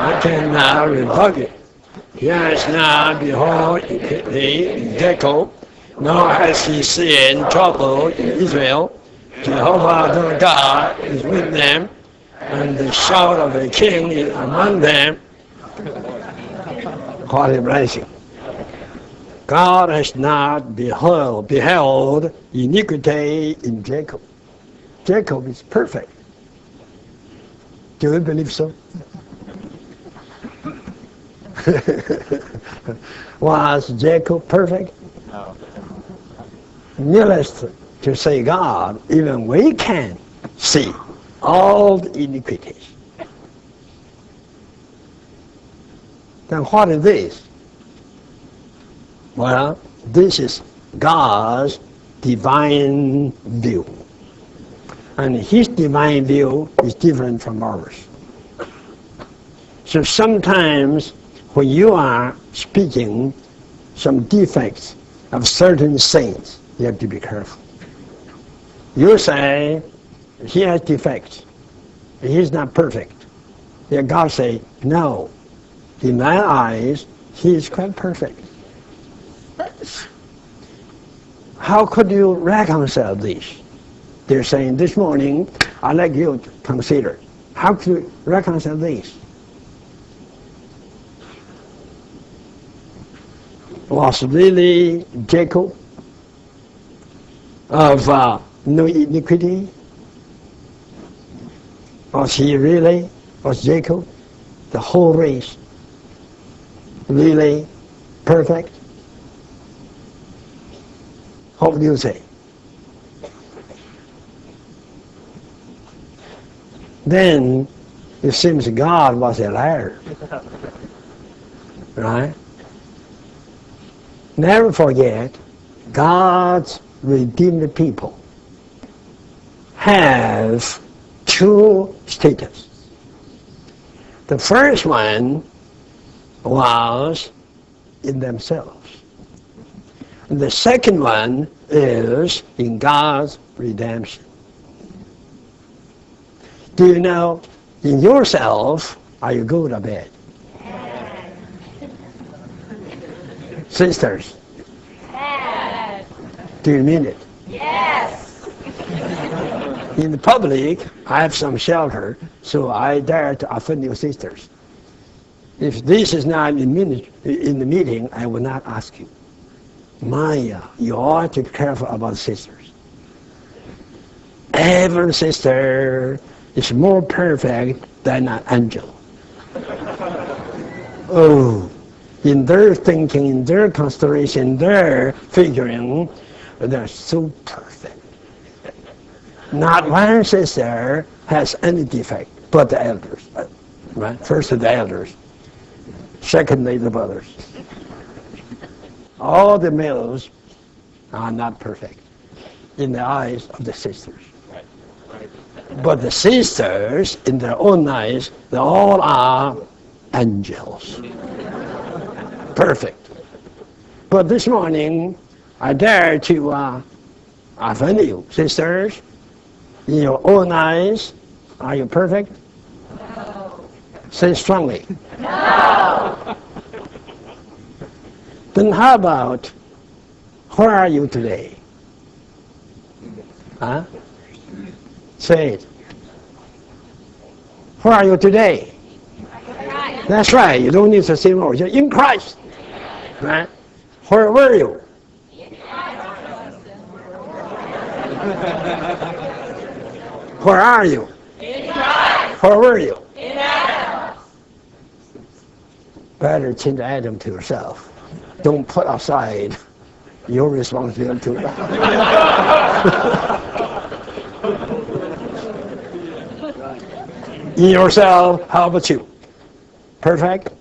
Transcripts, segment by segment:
I cannot rebuke it. Yes, now behold thee, Jacob, nor has he seen trouble in Israel. Jehovah their God is with them, and the shout of the king is among them. What a blessing. God has not beheld iniquity in Jacob. Jacob is perfect. Do you believe so? Was Jacob perfect? No. Needless to say, God, even we can see all the iniquities. Then what is this? Well, this is God's divine view. And his divine view is different from ours. So sometimes when you are speaking some defects of certain saints, you have to be careful. You say, he has defects. He's not perfect. Then God say, no. In my eyes, he is quite perfect. How could you reconcile this? They're saying, this morning, I'd like you to consider. How could you reconcile this? Was really Jacob of no iniquity? Was Jacob, the whole race, really perfect? What do you say? Then it seems God was a liar. Right? Never forget, God's redeemed people have two status. The first one was in themselves. And the second one is in God's redemption. Do you know, in yourself, are you good or bad? Sisters? Bad. Do you mean it? Yes. In the public, I have some shelter, so I dare to offend your sisters. If this is not in the meeting, I will not ask you. Maya, you ought to be careful about sisters. Every sister is more perfect than an angel. Oh, in their thinking, in their consideration, their figuring, they're so perfect. Not one sister has any defect but the elders. Right? First the elders, secondly the brothers. All the males are not perfect in the eyes of the sisters. But the sisters, in their own eyes, they all are angels. Perfect. But this morning, I dare to offend you. Sisters, in your own eyes, are you perfect? No. Say strongly. No. Then how about, where are you today? Huh? Say it. Where are you today? Right. That's right. You don't need to say more. You're in Christ. Right? Where were you? Where are you? In Christ. Where were you? In Adam. Better change Adam to yourself. Don't put aside your responsibility to in yourself. How about you? Perfect?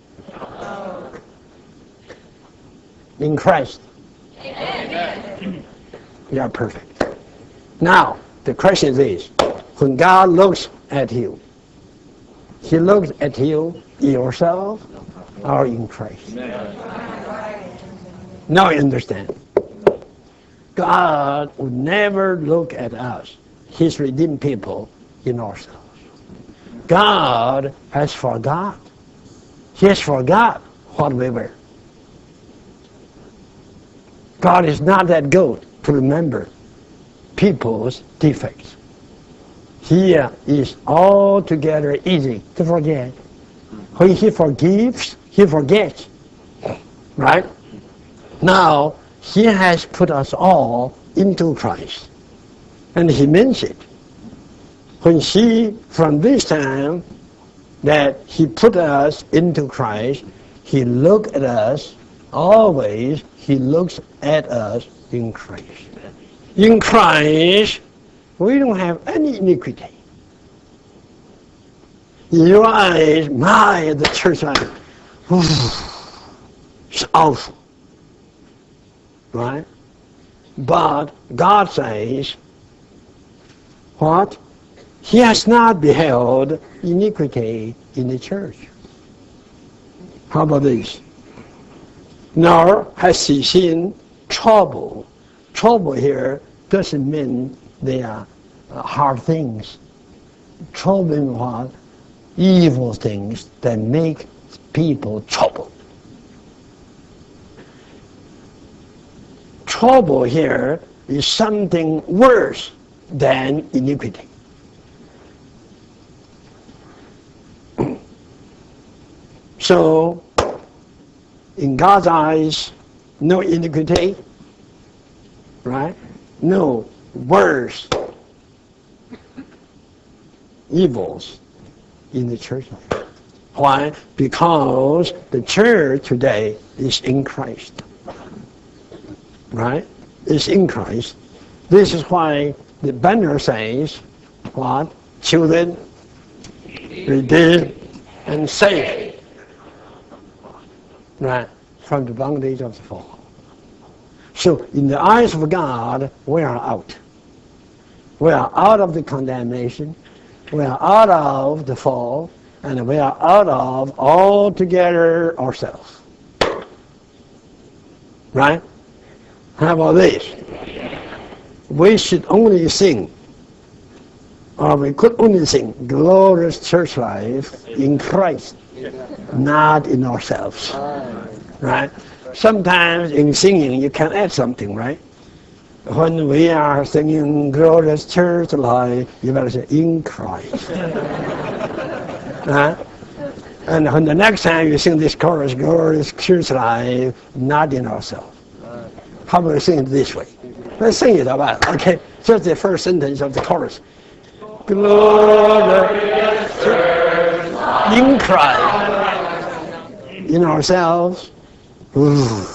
In Christ. Amen. You are perfect. Now, the question is this. When God looks at you, He looks at you in yourself or in Christ? Now you understand. God would never look at us, His redeemed people, in ourselves. God has forgot. He has forgot what we were. God is not that good to remember people's defects. He is altogether easy to forget. When He forgives, He forgets. Right? Now, He has put us all into Christ. And He means it. When from this time that He put us into Christ, He looked at us, always He looks at us in Christ. In Christ, we don't have any iniquity. In your eyes, the church life, it's awful. Right? But God says, what? He has not beheld iniquity in the church. How about this? Nor has He seen trouble. Trouble here doesn't mean they are hard things. Trouble means what? Evil things that make people troubled. Trouble here is something worse than iniquity. So, in God's eyes, no iniquity, right? No worse evils in the church life. Why? Because the church today is in Christ. Right? It's in Christ. This is why the banner says, what? Children, redeemed and saved. Right? From the bondage of the fall. So, in the eyes of God, we are out. We are out of the condemnation. We are out of the fall. And we are out of altogether ourselves. Right? How about this? We should only sing, or we could only sing, glorious church life in Christ, not in ourselves. Right? Sometimes in singing you can add something, right? When we are singing glorious church life, you better say in Christ. Right? And when the next time you sing this chorus, glorious church life, not in ourselves. How about we sing it this way? Let's sing it about it. Okay, just the first sentence of the chorus. Glorious church in Christ. In ourselves. Ooh.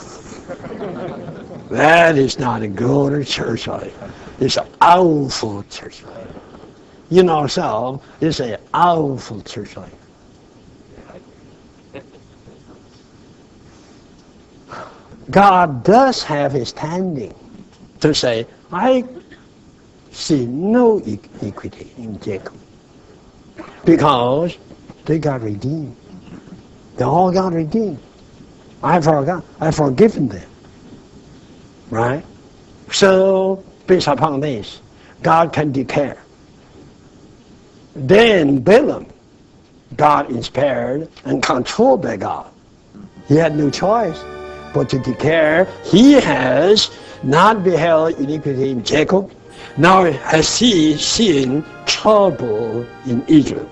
That is not a good church life. It's an awful church life. In ourselves, it's an awful church life. God does have a standing to say, I see no iniquity in Jacob. Because they got redeemed. They all got redeemed. I've forgiven them. Right? So, based upon this, God can declare. Then Balaam got inspired and controlled by God. He had no choice but to declare he has not beheld iniquity in Jacob, nor has he seen trouble in Israel.